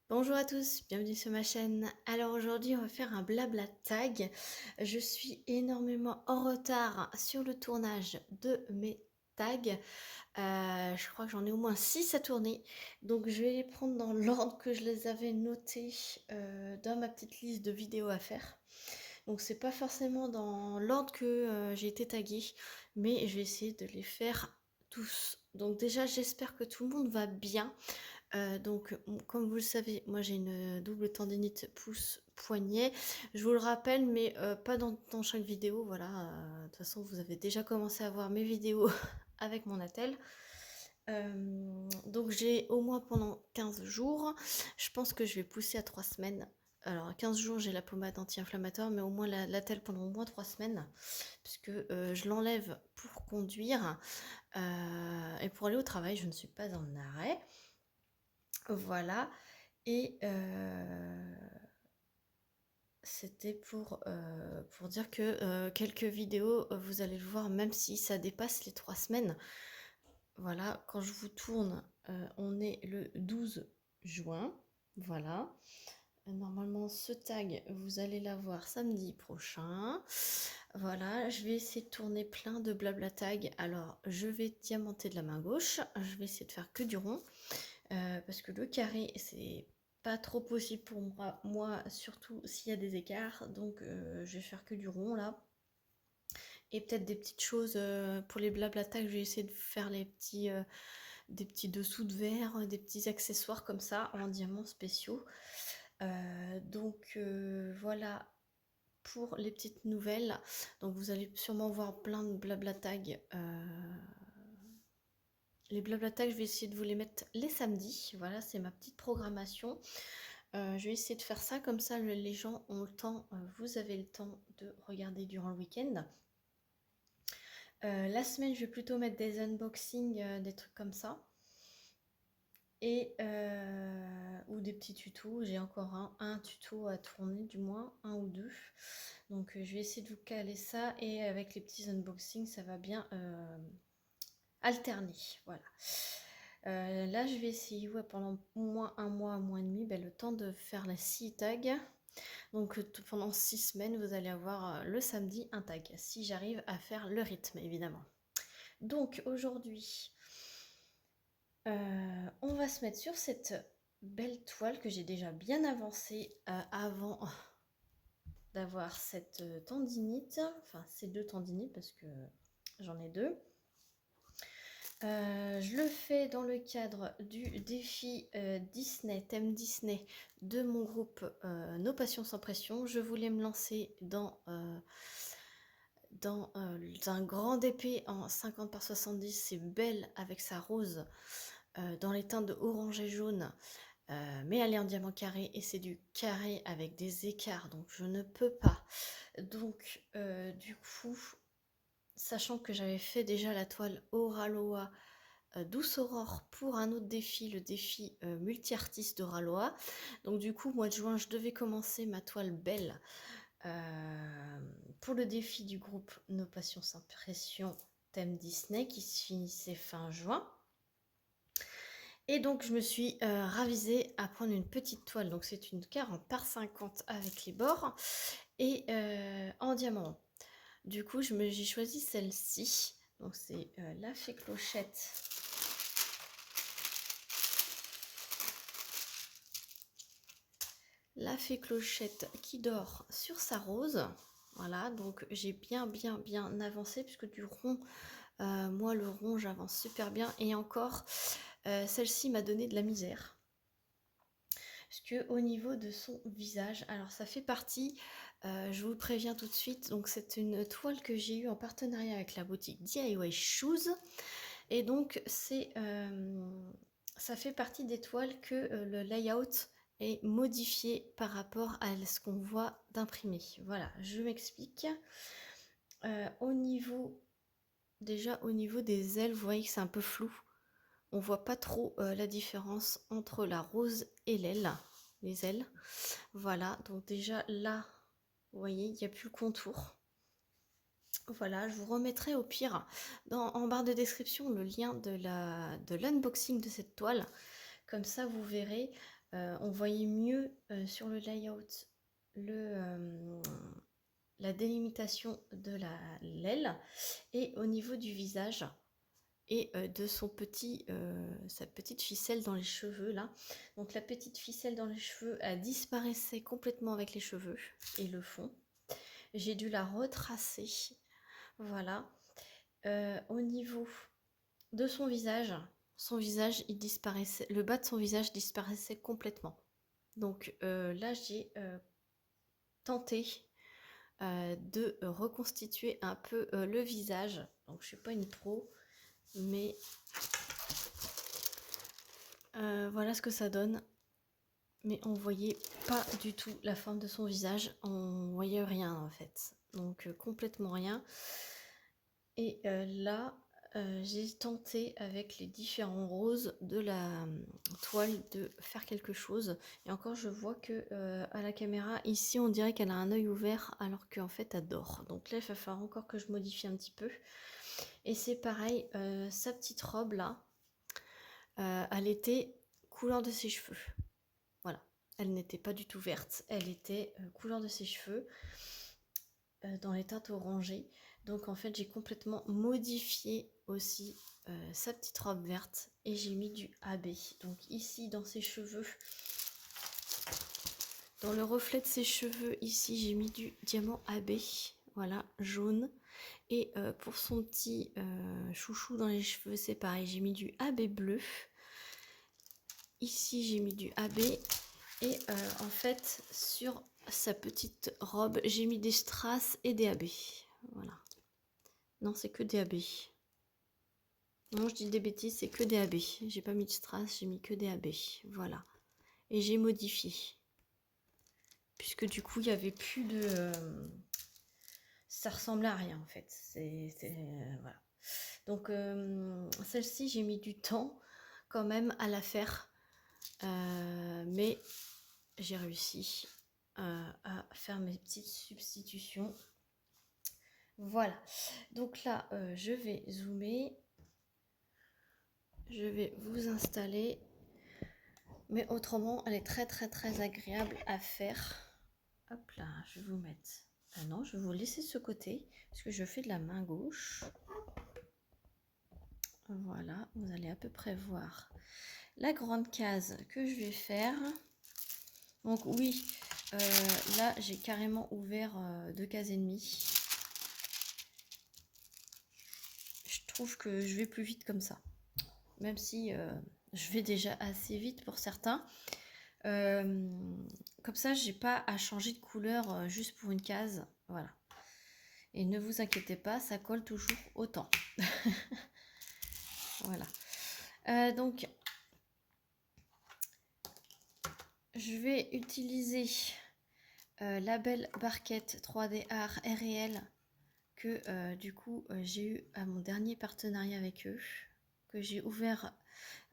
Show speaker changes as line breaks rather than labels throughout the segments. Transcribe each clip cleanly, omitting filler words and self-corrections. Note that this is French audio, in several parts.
Bonjour à tous, bienvenue sur ma chaîne. Alors aujourd'hui on va faire un blabla tag. Je suis énormément en retard sur le tournage de mes tags. Je crois que j'en ai au moins 6 à tourner. Donc je vais les prendre dans l'ordre que je les avais notés dans ma petite liste de vidéos à faire. Donc c'est pas forcément dans l'ordre que j'ai été taguée, mais je vais essayer de les faire tous. Donc déjà j'espère que tout le monde va bien. Comme vous le savez, moi j'ai une double tendinite pouce-poignet. Je vous le rappelle, mais pas dans chaque vidéo. Voilà, de toute façon, vous avez déjà commencé à voir mes vidéos avec mon attel. Donc j'ai au moins pendant 15 jours. Je pense que je vais pousser à 3 semaines. Alors 15 jours, j'ai la pommade anti-inflammatoire, mais au moins l'attel pendant au moins 3 semaines, puisque je l'enlève pour conduire. Et pour aller au travail, je ne suis pas en arrêt. Voilà. Et c'était pour dire que quelques vidéos, vous allez le voir, même si ça dépasse les 3 semaines. Voilà, quand je vous tourne, on est le 12 juin. Voilà. Normalement, ce tag, vous allez l'avoir samedi prochain. Voilà, je vais essayer de tourner plein de blabla tags. Alors, je vais diamanter de la main gauche. Je vais essayer de faire que du rond. Parce que le carré, c'est pas trop possible pour moi surtout s'il y a des écarts. Donc, je vais faire que du rond là. Et peut-être des petites choses pour les blablatas, je vais essayer de faire des petits dessous de verre, des petits accessoires comme ça en diamants spéciaux. Voilà pour les petites nouvelles. Donc vous allez sûrement voir plein de blabla tags. Les blabla tags, je vais essayer de vous les mettre les samedis. Voilà, c'est ma petite programmation. Je vais essayer de faire ça, comme ça les gens ont le temps, vous avez le temps de regarder durant le week-end. La semaine, je vais plutôt mettre des unboxings, des trucs comme ça. Ou des petits tutos. J'ai encore un tuto à tourner, du moins, un ou deux. Donc je vais essayer de vous caler ça. Et avec les petits unboxings, ça va bien alterner. Voilà. Là, je vais essayer pendant au moins un mois et demi, le temps de faire les 6 tags. Donc pendant 6 semaines, vous allez avoir le samedi un tag, si j'arrive à faire le rythme, évidemment. Donc aujourd'hui, on va se mettre sur cette belle toile que j'ai déjà bien avancée avant d'avoir cette tendinite. Enfin, ces deux tendinites parce que j'en ai deux. Je le fais dans le cadre du défi Disney, thème Disney de mon groupe Nos Passions sans pression. Je voulais me lancer dans un grand épée en 50 par 70. C'est belle avec sa rose dans les teintes de orange et jaune. Mais elle est en diamant carré et c'est du carré avec des écarts, donc je ne peux pas. Donc du coup, sachant que j'avais fait déjà la toile Oraloa Douce Aurore pour un autre défi, le défi multi-artiste d'Oraloa. Donc du coup, mois de juin, je devais commencer ma toile belle pour le défi du groupe Nos Passions sans pression thème Disney qui se finissait fin juin. Et donc je me suis ravisée à prendre une petite toile, donc c'est une 40 par 50 avec les bords et en diamant. Du coup j'ai choisi celle-ci, donc c'est la fée clochette. La fée clochette qui dort sur sa rose. Voilà, donc j'ai bien avancé puisque du rond, moi le rond j'avance super bien et encore celle-ci m'a donné de la misère. Parce que au niveau de son visage, alors ça fait partie, je vous le préviens tout de suite, donc c'est une toile que j'ai eue en partenariat avec la boutique DIY Shoes, et donc ça fait partie des toiles que le layout est modifié par rapport à ce qu'on voit d'imprimé. Voilà, je m'explique. Déjà au niveau des ailes, vous voyez que c'est un peu flou. On voit pas trop la différence entre la rose et les ailes. Voilà, donc déjà là, vous voyez, il n'y a plus le contour. Voilà, je vous remettrai au pire en barre de description le lien de l'unboxing de cette toile. Comme ça, vous verrez. On voyait mieux sur le layout la délimitation de l'aile et au niveau du visage et de sa petite ficelle dans les cheveux là. Donc la petite ficelle dans les cheveux, elle disparaissait complètement avec les cheveux et le fond. J'ai dû la retracer. Voilà. Au niveau de son visage, il disparaissait, le bas de son visage disparaissait complètement. Donc là, j'ai tenté de reconstituer un peu le visage. Donc je suis pas une pro, mais voilà ce que ça donne. Mais on voyait pas du tout la forme de son visage, on voyait rien en fait, donc complètement rien. Et là j'ai tenté avec les différents roses de la toile de faire quelque chose, et encore je vois que à la caméra ici on dirait qu'elle a un œil ouvert alors qu'en fait elle dort. Donc là il va falloir encore que je modifie un petit peu. Et c'est pareil, sa petite robe là, elle était couleur de ses cheveux. Voilà, elle n'était pas du tout verte, elle était couleur de ses cheveux, dans les teintes orangées. Donc en fait j'ai complètement modifié aussi sa petite robe verte et j'ai mis du AB. Donc ici dans ses cheveux, dans le reflet de ses cheveux, ici j'ai mis du diamant AB, voilà, jaune. Et pour son petit chouchou dans les cheveux, c'est pareil, j'ai mis du AB bleu. Ici j'ai mis du AB. Et en fait, sur sa petite robe, j'ai mis des strass et des AB. Voilà. Non, c'est que des AB. Non, je dis des bêtises, c'est que des AB. J'ai pas mis de strass, j'ai mis que des AB. Voilà. Et j'ai modifié. Puisque du coup, il n'y avait plus de... ça ressemblait à rien, en fait. Voilà. Donc, celle-ci, j'ai mis du temps quand même à la faire. Mais j'ai réussi à faire mes petites substitutions. Voilà, donc là je vais zoomer, je vais vous installer, mais autrement elle est très agréable à faire. Hop là, je vais vous mettre, ah non, je vais vous laisser ce côté parce que je fais de la main gauche. Voilà, vous allez à peu près voir la grande case que je vais faire. Donc oui, là j'ai carrément ouvert 2 cases et demie. Je trouve que je vais plus vite comme ça, même si je vais déjà assez vite pour certains. Comme ça j'ai pas à changer de couleur juste pour une case, voilà. Et ne vous inquiétez pas, ça colle toujours autant. Voilà. Donc je vais utiliser la belle barquette 3D Art RL que du coup j'ai eu à mon dernier partenariat avec eux, que j'ai ouvert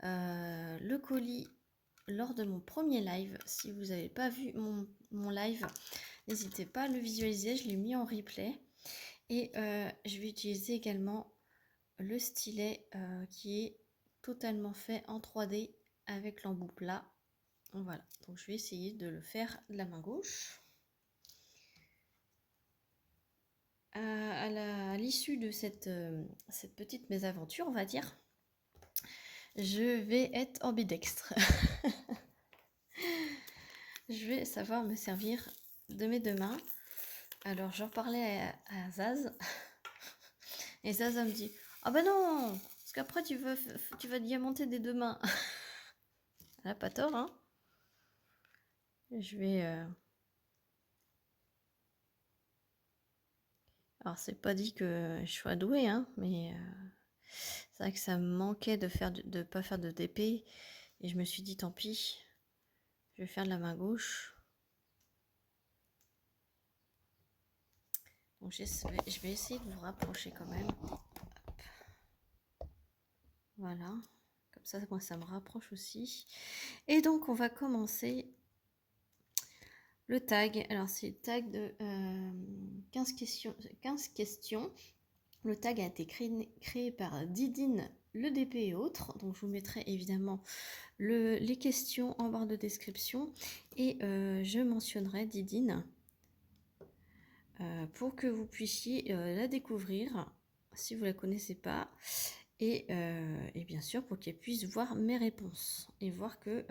le colis lors de mon premier live. Si vous n'avez pas vu mon live, n'hésitez pas à le visualiser, je l'ai mis en replay. Et je vais utiliser également le stylet qui est totalement fait en 3D avec l'embout plat. Voilà, donc je vais essayer de le faire de la main gauche. À l'issue de cette petite mésaventure, on va dire, je vais être ambidextre. Je vais savoir me servir de mes 2 mains. Alors, j'en parlais à Zaz. Et Zaz me dit, ah ben non, parce qu'après tu vas diamanter des 2 mains. Elle a pas tort, hein. Je vais... Alors, c'est pas dit que je sois douée, hein, mais c'est vrai que ça me manquait de pas faire de DP. Et je me suis dit, tant pis, je vais faire de la main gauche. Donc, je vais essayer de vous rapprocher quand même. Hop. Voilà. Comme ça, moi, ça me rapproche aussi. Et donc, on va commencer le tag. Alors, c'est le tag de 15 questions. Le tag a été créé par Didine le DP et autres. Donc je vous mettrai évidemment les questions en barre de description et je mentionnerai Didine pour que vous puissiez la découvrir si vous ne la connaissez pas et bien sûr pour qu'elle puisse voir mes réponses et voir que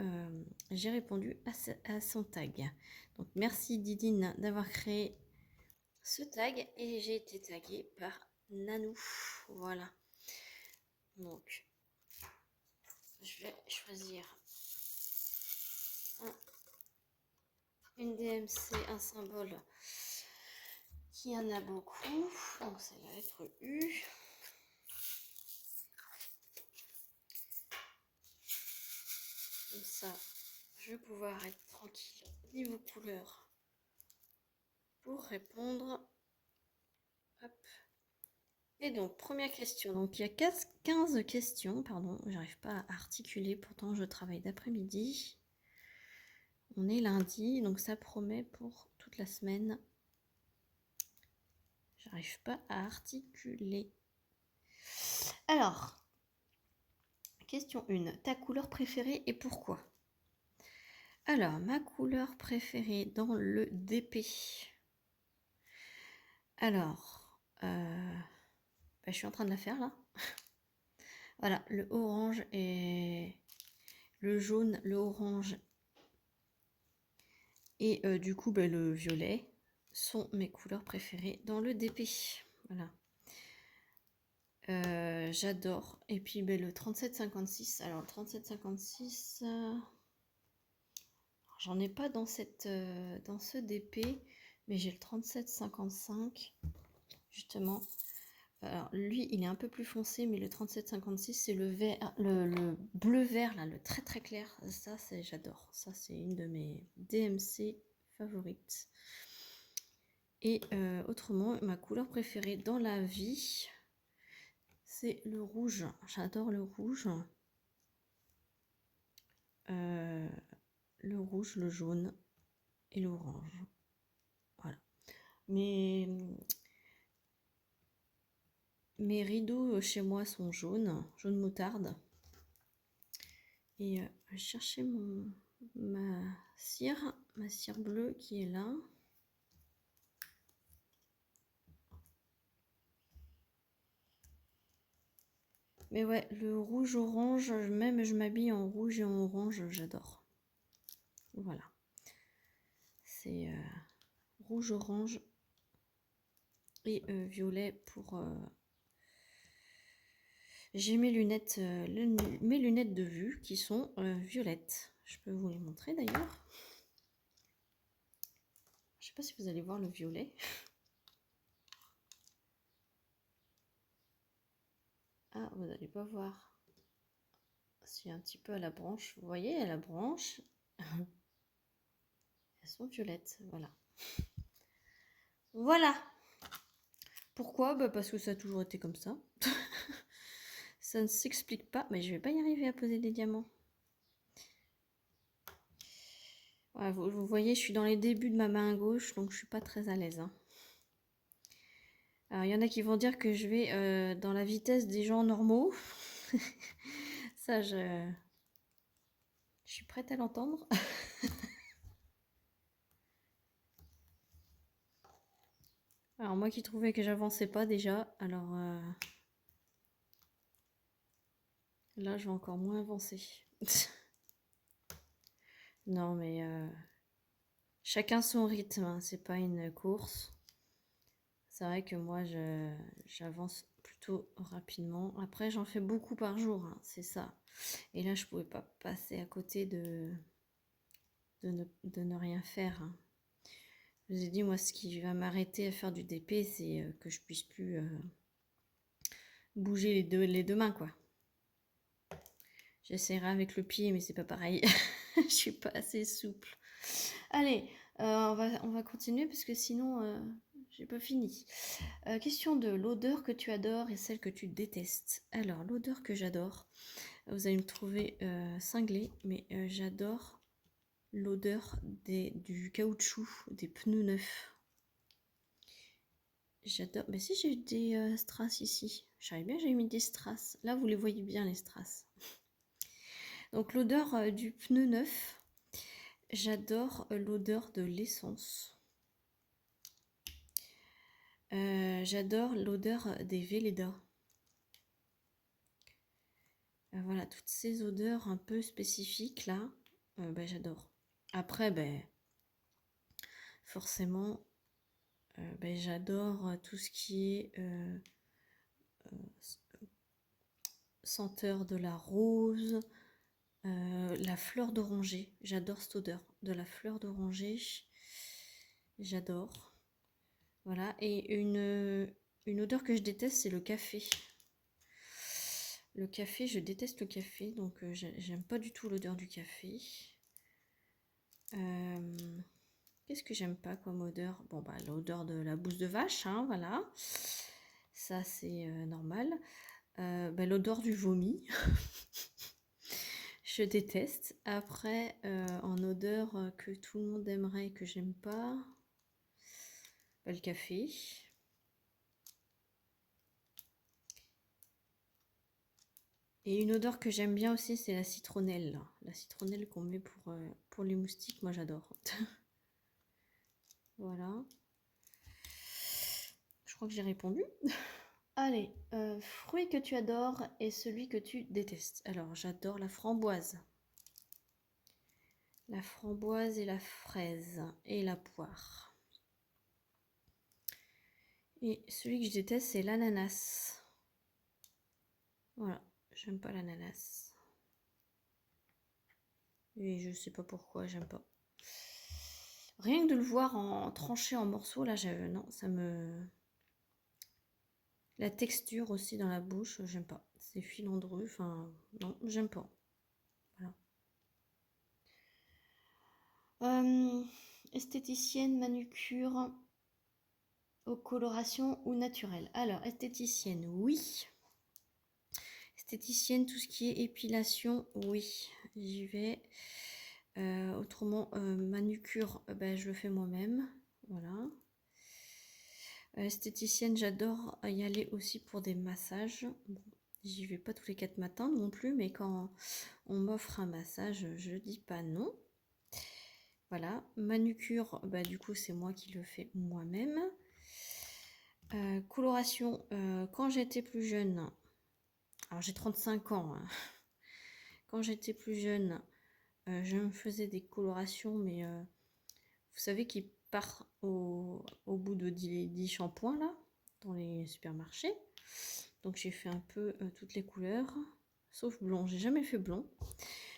j'ai répondu à son tag. Donc merci Didine d'avoir créé ce tag et j'ai été taguée par Nanou. Voilà. Donc je vais choisir une DMC, un symbole qui en a beaucoup. Donc c'est la lettre U. Comme ça, je vais pouvoir être tranquille niveau couleur pour répondre. Hop. Et donc, première question. Donc, il y a 15 questions. Pardon, j'arrive pas à articuler. Pourtant, je travaille d'après-midi. On est lundi, donc ça promet pour toute la semaine. J'arrive pas à articuler. Alors, question 1. Ta couleur préférée et pourquoi? Alors, ma couleur préférée dans le DP. Alors, je suis en train de la faire là. Voilà, le orange et le jaune, le orange et du coup le violet sont mes couleurs préférées dans le DP. Voilà. J'adore. Et puis le 3756. Alors le 3756, j'en ai pas dans dans ce DP, mais j'ai le 3755 justement. Alors lui il est un peu plus foncé, mais le 3756 c'est le vert, le bleu vert là, le très très clair. Ça j'adore. Ça c'est une de mes DMC favorites. Et autrement, ma couleur préférée dans la vie, c'est le rouge. J'adore le rouge. Le rouge, le jaune et l'orange. Voilà. Mes rideaux chez moi sont jaunes, jaune moutarde. Et je cherchais ma cire bleue qui est là. Mais ouais, le rouge orange, même je m'habille en rouge et en orange, j'adore. Voilà. C'est rouge, orange et violet pour... J'ai mes lunettes de vue qui sont violettes. Je peux vous les montrer d'ailleurs. Je sais pas si vous allez voir le violet. Ah, vous n'allez pas voir. C'est un petit peu à la branche. Vous voyez, à la branche. Elles sont violettes. Voilà. Voilà. Pourquoi? Parce que ça a toujours été comme ça. Ça ne s'explique pas. Mais je vais pas y arriver à poser des diamants. Voilà, vous voyez, je suis dans les débuts de ma main gauche, donc je suis pas très à l'aise. Hein. Alors, il y en a qui vont dire que je vais dans la vitesse des gens normaux. Ça, je suis prête à l'entendre. Alors, moi qui trouvais que j'avançais pas déjà, alors là, je vais encore moins avancer. Non, mais chacun son rythme, hein, c'est pas une course. C'est vrai que moi, j'avance plutôt rapidement. Après, j'en fais beaucoup par jour, hein, c'est ça. Et là, je pouvais pas passer à côté de ne rien faire. Hein. Je vous ai dit, moi, ce qui va m'arrêter à faire du DP, c'est que je puisse plus bouger les deux mains, quoi. J'essaierai avec le pied, mais c'est pas pareil. Je suis pas assez souple. Allez, on va continuer parce que sinon, j'ai pas fini. Question 2. L'odeur que tu adores et celle que tu détestes. Alors, l'odeur que j'adore, vous allez me trouver cinglé, mais j'adore l'odeur du caoutchouc, des pneus neufs. J'adore. Mais si j'ai eu des strass ici. Je savais bien que j'ai mis des strass. Là, vous les voyez bien, les strass. Donc l'odeur du pneu neuf. J'adore l'odeur de l'essence. J'adore l'odeur des Velleda. Voilà, toutes ces odeurs un peu spécifiques là, bah, j'adore. Après, ben, forcément, ben, j'adore tout ce qui est senteur de la rose, la fleur d'oranger. J'adore cette odeur de la fleur d'oranger. J'adore. Voilà, et une odeur que je déteste, c'est le café. Le café, je déteste le café, donc j'aime pas du tout l'odeur du café. Qu'est-ce que j'aime pas comme odeur? Bon, bah, l'odeur de la bouse de vache, hein, voilà. Ça, c'est normal. Bah, l'odeur du vomi. Je déteste. Après, en odeur que tout le monde aimerait et que j'aime pas, bah, le café. Et une odeur que j'aime bien aussi, c'est la citronnelle. La citronnelle qu'on met pour les moustiques, moi j'adore. Voilà. Je crois que j'ai répondu. Allez, fruit que tu adores et celui que tu détestes. Alors, j'adore la framboise. La framboise et la fraise et la poire. Et celui que je déteste, c'est l'ananas. Voilà, j'aime pas l'ananas. Et je sais pas pourquoi, j'aime pas. Rien que de le voir en tranché en morceaux, là, non, ça me... La texture aussi dans la bouche, j'aime pas. C'est filandreux, enfin, non, j'aime pas. Voilà. Esthéticienne, manucure, aux colorations ou naturelles. Alors, esthéticienne, oui. Esthéticienne, tout ce qui est épilation, oui. J'y vais. Autrement, manucure, ben, je le fais moi-même. Voilà. Esthéticienne, j'adore y aller aussi pour des massages. Bon, j'y vais pas tous les 4 matins non plus, mais quand on m'offre un massage, je dis pas non. Voilà. Manucure, bah, du coup, c'est moi qui le fais moi-même. Coloration, quand j'étais plus jeune, alors j'ai 35 ans, hein. Quand j'étais plus jeune, je me faisais des colorations, mais vous savez qui part au bout de 10 shampoings là, dans les supermarchés. Donc j'ai fait un peu toutes les couleurs, sauf blond. J'ai jamais fait blond.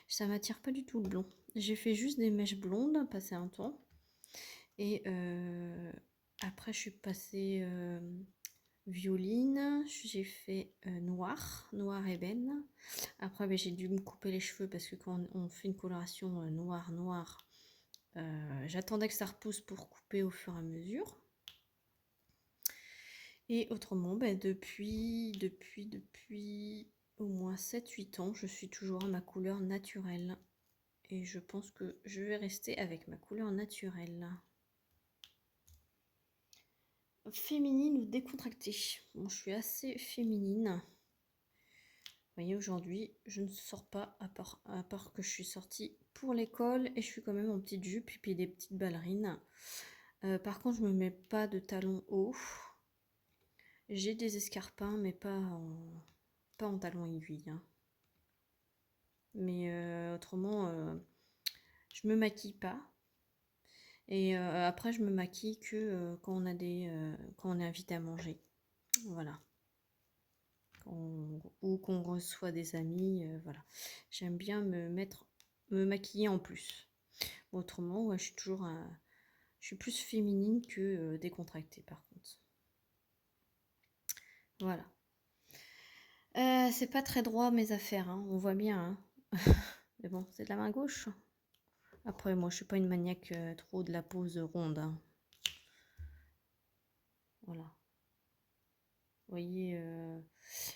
Ça m'attire pas du tout le blond. J'ai fait juste des mèches blondes, passé un temps. Et après je suis passée violine, j'ai fait noir ébène. Après ben, j'ai dû me couper les cheveux parce que quand on fait une coloration noir, j'attendais que ça repousse pour couper au fur et à mesure. Et autrement, ben, depuis au moins 7-8 ans, je suis toujours à ma couleur naturelle. Et je pense que je vais rester avec ma couleur naturelle. Féminine ou décontractée? Bon, je suis assez féminine. Vous voyez, aujourd'hui, je ne sors pas à part que je suis sortie pour l'école et je suis quand même en petite jupe et puis des petites ballerines. Par contre, je me mets pas de talons hauts. J'ai des escarpins, mais pas en talons aiguilles. Hein. Mais autrement, je me maquille pas. Et après, je me maquille que quand on a quand on est invité à manger. Voilà. Ou qu'on reçoit des amis. Voilà. J'aime bien me maquiller en plus. Autrement, ouais, je suis plus féminine que décontractée par contre. Voilà. C'est pas très droit mes affaires, hein, on voit bien. Hein. Mais bon, c'est de la main gauche. Après, moi, je suis pas une maniaque trop de la pose ronde. Hein. Voilà. Vous voyez,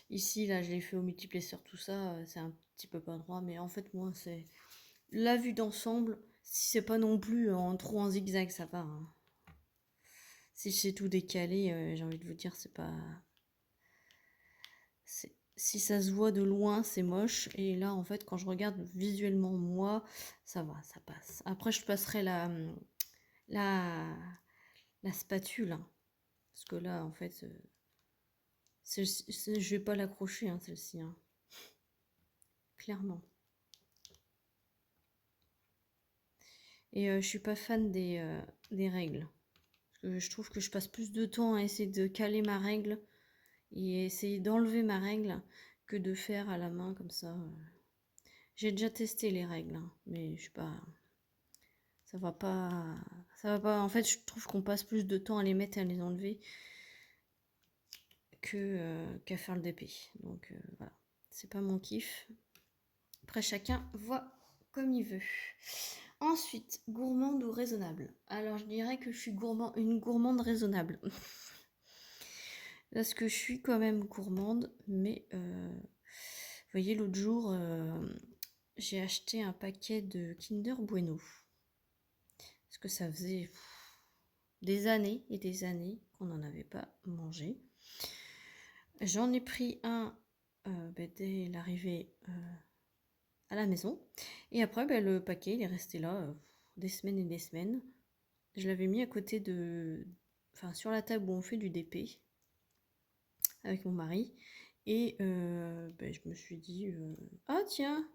ici, là, je l'ai fait au multiplesseur, tout ça, c'est un petit peu pas droit. Mais en fait, moi, c'est la vue d'ensemble. Si c'est pas non plus trop en zigzag, ça va. Hein. Si c'est tout décalé, j'ai envie de vous dire, c'est pas... Si ça se voit de loin, c'est moche. Et là, en fait, quand je regarde visuellement, moi, ça va, ça passe. Après, je passerai la, la spatule, hein. Parce que là, en fait, je vais pas l'accrocher, hein, celle-ci, hein. Clairement. Et je suis pas fan des règles. Parce que je trouve que je passe plus de temps à essayer de caler ma règle et essayer d'enlever ma règle que de faire à la main comme ça. J'ai déjà testé les règles, hein, mais je suis pas... Ça va pas... Ça va pas... En fait, je trouve qu'on passe plus de temps à les mettre et à les enlever qu'à faire le DP. Donc voilà, c'est pas mon kiff. Après, chacun voit comme il veut. Ensuite, gourmande ou raisonnable. Alors, je dirais que je suis une gourmande raisonnable. Parce que je suis quand même gourmande, mais vous voyez, l'autre jour, j'ai acheté un paquet de Kinder Bueno. Parce que ça faisait des années et des années qu'on n'en avait pas mangé. J'en ai pris un dès l'arrivée à la maison. Et après, le paquet, il est resté là des semaines et des semaines. Je l'avais mis à côté de... Enfin, sur la table où on fait du DP avec mon mari. Et je me suis dit, ah tiens,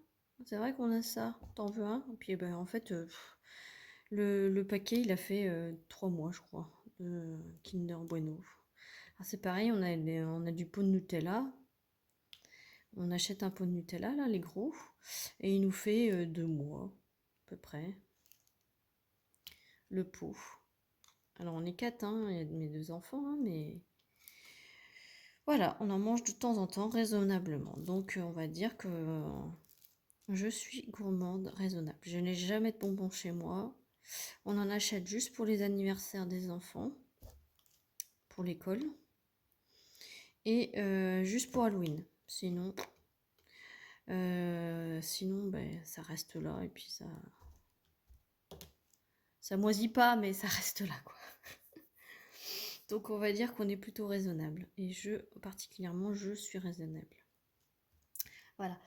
c'est vrai qu'on a ça, t'en veux un? Et puis en fait, le paquet, il a fait 3 mois, je crois, de Kinder Bueno. Alors c'est pareil, on a du pot de Nutella. On achète un pot de Nutella, là, les gros, et il nous fait 2 mois, à peu près, le pot. Alors on est 4, hein, il y a mes 2 enfants, hein, mais... Voilà, on en mange de temps en temps, raisonnablement. Donc on va dire que je suis gourmande raisonnable. Je n'ai jamais de bonbons chez moi. On en achète juste pour les anniversaires des enfants, pour l'école, et juste pour Halloween. Sinon, ça reste là, et puis ça moisit pas, mais ça reste là, quoi. Donc on va dire qu'on est plutôt raisonnable. Et particulièrement, je suis raisonnable. Voilà.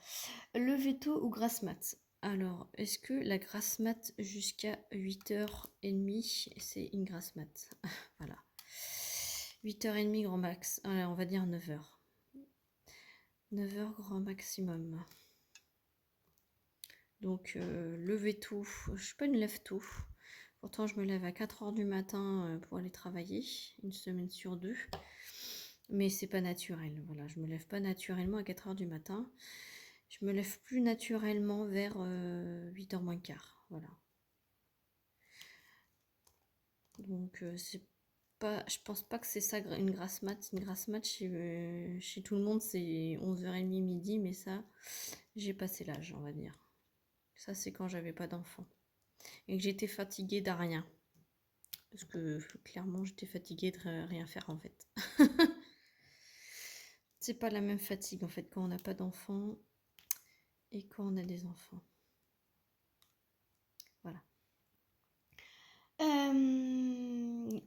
Le veto ou grasse mat. Alors, est-ce que la grasse mat jusqu'à 8h30, c'est une grasse mat? Voilà. 8h30 grand max. Alors, on va dire 9h. 9h grand maximum. Donc, le veto. Je suis pas une lève-tôt. Pourtant, je me lève à 4h du matin pour aller travailler, une semaine sur 2. Mais c'est pas naturel. Voilà, je me lève pas naturellement à 4h du matin. Je me lève plus naturellement vers 8h moins quart. Voilà. Donc c'est pas, je pense pas que c'est ça une grasse mat. Une grasse mat chez tout le monde c'est 11h30 midi, mais ça j'ai passé l'âge, on va dire. Ça c'est quand j'avais pas d'enfant et que j'étais fatiguée de rien. Parce que clairement j'étais fatiguée de rien faire en fait. C'est pas la même fatigue en fait quand on n'a pas d'enfant et quand on a des enfants. Voilà.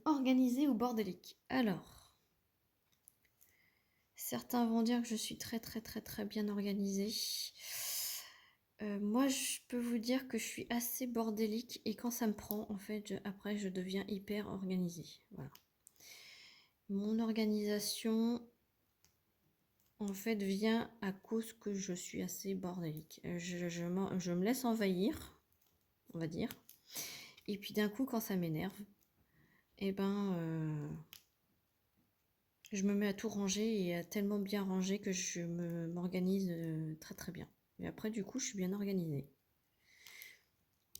Organisé ou bordélique? Alors, certains vont dire que je suis très très très très bien organisée. Moi, je peux vous dire que je suis assez bordélique et quand ça me prend, en fait, après, je deviens hyper organisée. Voilà. Mon organisation, en fait, vient à cause que je suis assez bordélique. Je me laisse envahir, on va dire. Et puis d'un coup, quand ça m'énerve, je me mets à tout ranger et à tellement bien ranger que je m'organise très très bien. Et après, du coup, je suis bien organisée.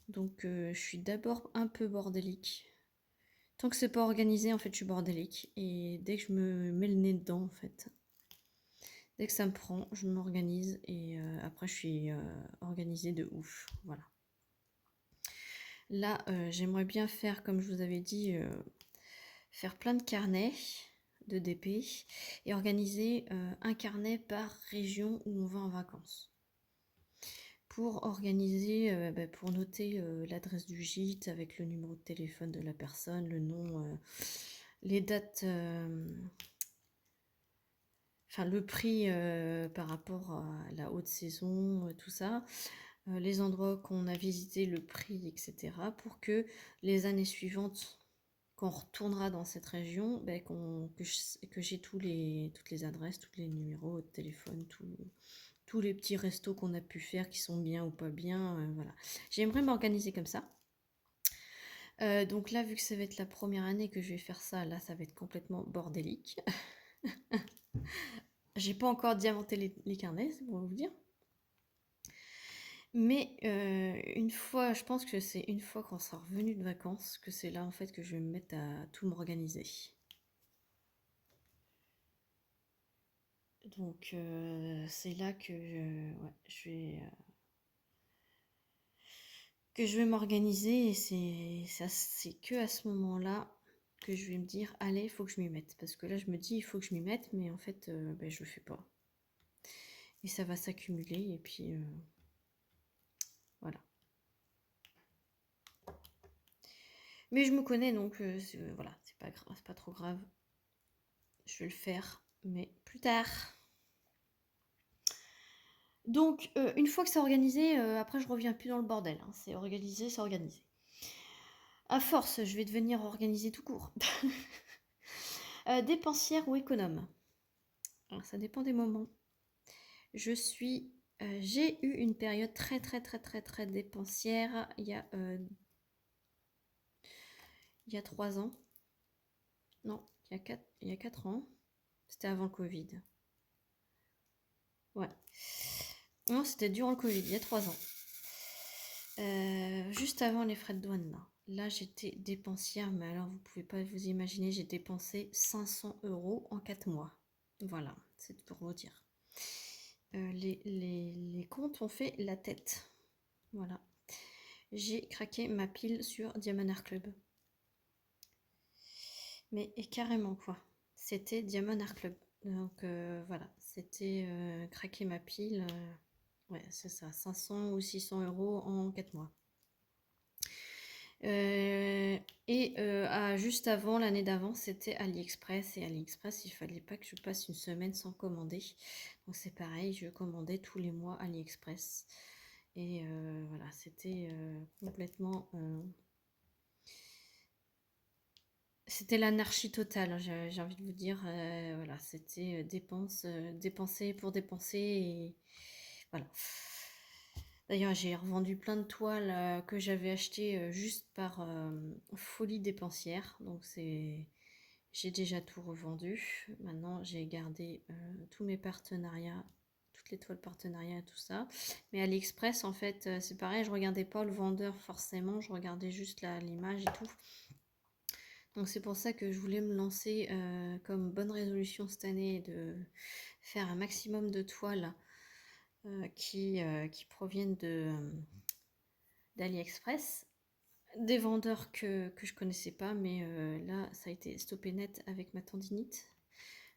Donc, je suis d'abord un peu bordélique. Tant que c'est pas organisé, en fait, je suis bordélique. Et dès que je me mets le nez dedans, en fait, dès que ça me prend, je m'organise. Et après, je suis organisée de ouf. Voilà. Là, j'aimerais bien faire, comme je vous avais dit, faire plein de carnets de DP et organiser un carnet par région où on va en vacances. Pour organiser, pour noter l'adresse du gîte avec le numéro de téléphone de la personne, le nom, les dates, enfin le prix par rapport à la haute saison, tout ça, les endroits qu'on a visités, le prix, etc. pour que les années suivantes, quand on retournera dans cette région, ben, que j'ai toutes les adresses, tous les numéros de téléphone, tous les petits restos qu'on a pu faire qui sont bien ou pas bien, voilà. J'aimerais m'organiser comme ça. Donc là, vu que ça va être la première année que je vais faire ça, là, ça va être complètement bordélique. J'ai pas encore diamanté les carnets, c'est pour vous dire. Mais une fois, je pense que c'est une fois qu'on sera revenu de vacances, que c'est là en fait que je vais me mettre à tout m'organiser. Donc c'est là ouais, que je vais m'organiser et c'est que à ce moment-là que je vais me dire allez, il faut que je m'y mette. Parce que là je me dis il faut que je m'y mette, mais en fait ben, je le fais pas. Et ça va s'accumuler et puis voilà. Mais je me connais donc voilà, c'est pas grave, c'est pas trop grave. Je vais le faire, mais plus tard. Donc, une fois que c'est organisé, après je reviens plus dans le bordel. Hein. C'est organisé, c'est organisé. À force, je vais devenir organisée tout court. Dépensière ou économe? Alors, ça dépend des moments. J'ai eu une période très très très très très dépensière il y a 3 ans. Non, il y a 4 ans. C'était avant le Covid. Ouais. Non, c'était durant le Covid, il y a 3 ans. Juste avant les frais de douane, là. Là, j'étais dépensière, mais alors vous pouvez pas vous imaginer, j'ai dépensé 500 € en 4 mois. Voilà, c'est pour vous dire. Les comptes ont fait la tête. Voilà. J'ai craqué ma pile sur Diamond Art Club. Mais et carrément quoi. C'était Diamond Art Club. Donc voilà, c'était craquer ma pile. Ouais, c'est ça, 500 ou 600 € en 4 mois. Juste avant, l'année d'avant, c'était AliExpress. Et AliExpress, il fallait pas que je passe une semaine sans commander. Donc c'est pareil, je commandais tous les mois AliExpress. Et voilà, c'était complètement... c'était l'anarchie totale, j'ai envie de vous dire. Voilà, c'était dépenser pour dépenser. Et voilà. D'ailleurs, j'ai revendu plein de toiles que j'avais achetées juste par folie dépensière. Donc j'ai déjà tout revendu. Maintenant, j'ai gardé tous mes partenariats, toutes les toiles partenariats et tout ça. Mais AliExpress, en fait, c'est pareil, je regardais pas le vendeur forcément, je regardais juste l'image et tout. Donc c'est pour ça que je voulais me lancer comme bonne résolution cette année de faire un maximum de toiles qui proviennent d'AliExpress. Des vendeurs que je connaissais pas, mais là ça a été stoppé net avec ma tendinite.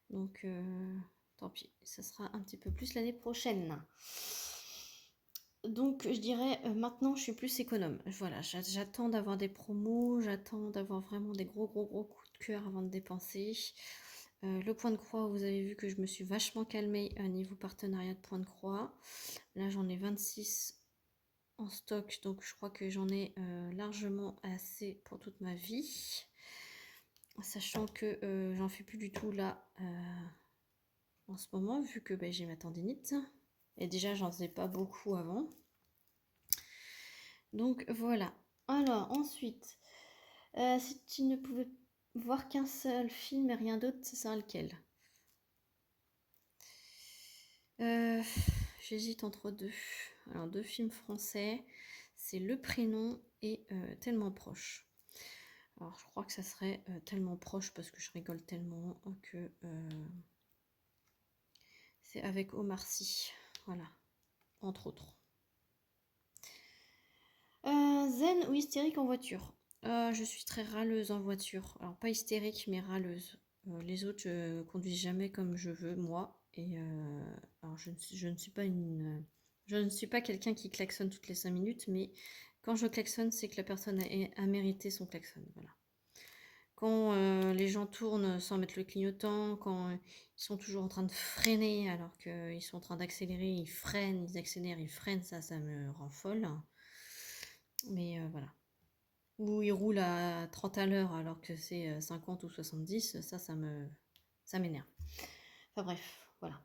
Donc tant pis, ça sera un petit peu plus l'année prochaine. Donc je dirais maintenant je suis plus économe. Voilà, j'attends d'avoir des promos, j'attends d'avoir vraiment des gros coups de cœur avant de dépenser. Le point de croix, vous avez vu que je me suis vachement calmée à niveau partenariat de point de croix. Là j'en ai 26 en stock, donc je crois que j'en ai largement assez pour toute ma vie. Sachant que j'en fais plus du tout là en ce moment, vu que j'ai ma tendinite. Et déjà j'en faisais pas beaucoup avant. Donc voilà. Alors ensuite, si tu ne pouvais voir qu'un seul film et rien d'autre, ce serait lequel? J'hésite entre deux. Alors 2 films français, c'est Le Prénom et Tellement proche. Alors je crois que ça serait Tellement proche parce que je rigole tellement que c'est avec Omar Sy. Voilà, entre autres. Zen ou hystérique en voiture? Je suis très râleuse en voiture. Alors pas hystérique mais râleuse. Les autres je conduis jamais comme je veux moi. Et alors je ne suis pas je ne suis pas quelqu'un qui klaxonne toutes les 5 minutes, mais quand je klaxonne, c'est que la personne a mérité son klaxon. Voilà. quand les gens tournent sans mettre le clignotant, quand ils sont toujours en train de freiner alors qu'ils sont en train d'accélérer, ils freinent, ils accélèrent, ils freinent, ça me rend folle. Mais voilà. Ou ils roulent à 30 à l'heure alors que c'est 50 ou 70, ça m'énerve. Enfin bref, voilà.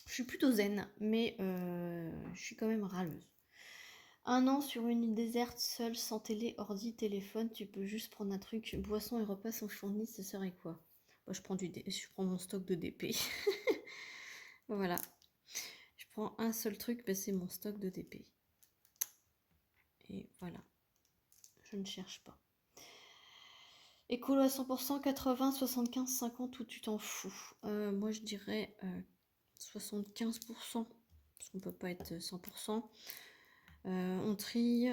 Je suis plutôt zen, mais je suis quand même râleuse. 1 an sur une île déserte, seule, sans télé, ordi, téléphone, tu peux juste prendre un truc, boisson et repas sont fournis, ça serait quoi? Moi, je prends mon stock de DP. Voilà. Je prends un seul truc, ben, c'est mon stock de DP. Et voilà. Je ne cherche pas. Écolo à 100%, 80, 75, 50 ou tu t'en fous? Moi, je dirais 75%, parce qu'on peut pas être 100%. On trie.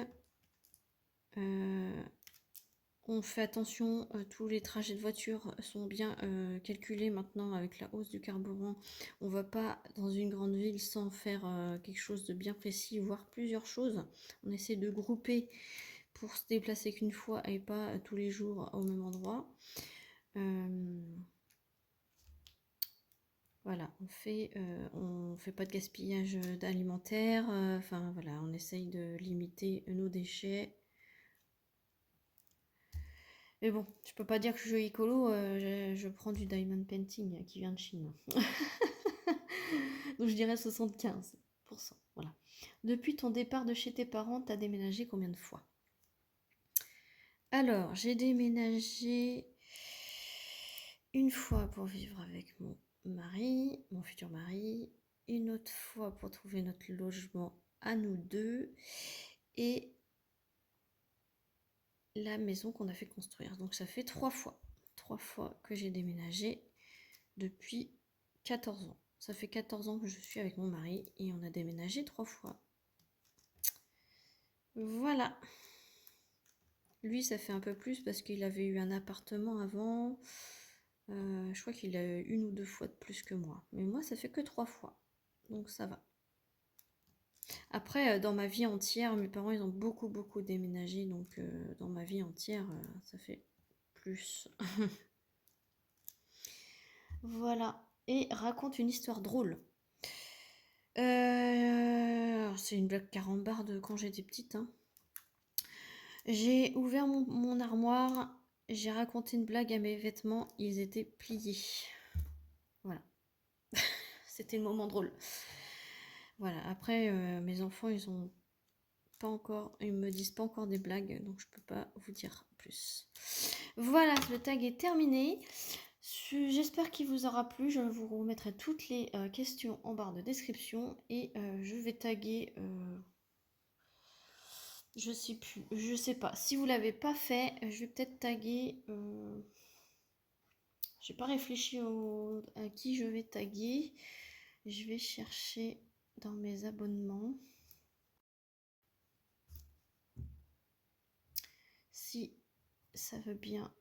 On fait attention, tous les trajets de voiture sont bien calculés maintenant avec la hausse du carburant. On va pas dans une grande ville sans faire quelque chose de bien précis, voire plusieurs choses. On essaie de grouper pour se déplacer qu'une fois et pas tous les jours au même endroit. Voilà, on fait pas de gaspillage alimentaire. Enfin voilà, on essaye de limiter nos déchets. Mais bon, je peux pas dire que je suis écolo, je prends du diamond painting qui vient de Chine. Donc je dirais 75%. Voilà. Depuis ton départ de chez tes parents, t'as déménagé combien de fois? Alors, j'ai déménagé une fois pour vivre avec mon mari, mon futur mari, une autre fois pour trouver notre logement à nous deux, et la maison qu'on a fait construire. Donc ça fait 3 fois. 3 fois que j'ai déménagé depuis 14 ans. Ça fait 14 ans que je suis avec mon mari et on a déménagé 3 fois. Voilà. Lui, ça fait un peu plus parce qu'il avait eu un appartement avant. Je crois qu'il a eu 1 ou 2 fois de plus que moi. Mais moi, ça fait que 3 fois. Donc ça va. Après, dans ma vie entière, mes parents, ils ont beaucoup, beaucoup déménagé. Donc dans ma vie entière, ça fait plus. Voilà. Et raconte une histoire drôle. C'est une blague carambar de quand j'étais petite. Hein. J'ai ouvert mon armoire, j'ai raconté une blague à mes vêtements, ils étaient pliés. Voilà. C'était le moment drôle. Voilà. Après, mes enfants, ils me disent pas encore des blagues, donc je peux pas vous dire plus. Voilà, le tag est terminé. J'espère qu'il vous aura plu. Je vous remettrai toutes les questions en barre de description et je vais taguer. Je sais plus, je sais pas. Si vous l'avez pas fait, je vais peut-être taguer. J'ai pas réfléchi à qui je vais taguer. Je vais chercher dans mes abonnements. Si ça veut bien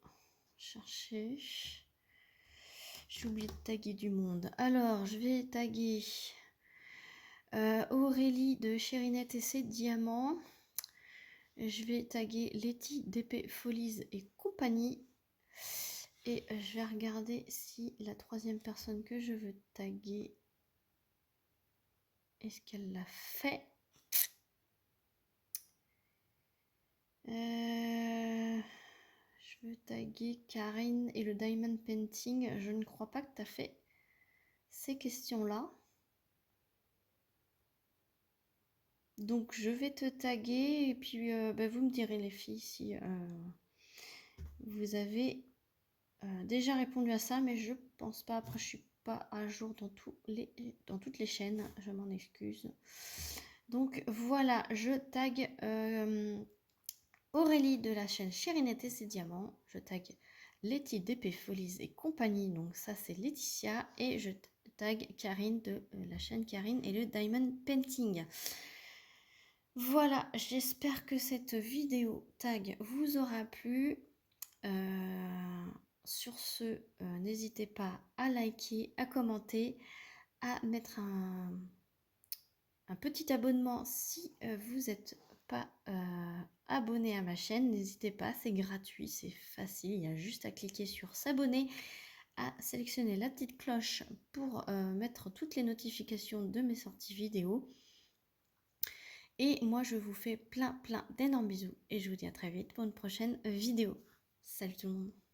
chercher. J'ai oublié de taguer du monde. Alors, je vais taguer Aurélie de Cherinette et ses diamants. Je vais taguer Letty d'Épée Folies et compagnie. Et je vais regarder si la troisième personne que je veux taguer, est-ce qu'elle l'a fait? Je veux taguer Karine et le Diamond Painting. Je ne crois pas que tu as fait ces questions-là. Donc je vais te taguer et puis vous me direz les filles si vous avez déjà répondu à ça, mais je pense pas. Après, je suis pas à jour dans toutes les chaînes. Je m'en excuse. Donc voilà, je tag Aurélie de la chaîne Cherinette et ses diamants. Je tag Letty d'Épée Folies et compagnie. Donc ça c'est Laetitia. Et je tag Karine de la chaîne Karine et le Diamond Painting. Voilà, j'espère que cette vidéo tag vous aura plu. Sur ce, n'hésitez pas à liker, à commenter, à mettre un petit abonnement si vous n'êtes pas abonner à ma chaîne, n'hésitez pas, c'est gratuit, c'est facile, il y a juste à cliquer sur s'abonner, à sélectionner la petite cloche pour mettre toutes les notifications de mes sorties vidéo. Et moi, je vous fais plein d'énormes bisous et je vous dis à très vite pour une prochaine vidéo. Salut tout le monde!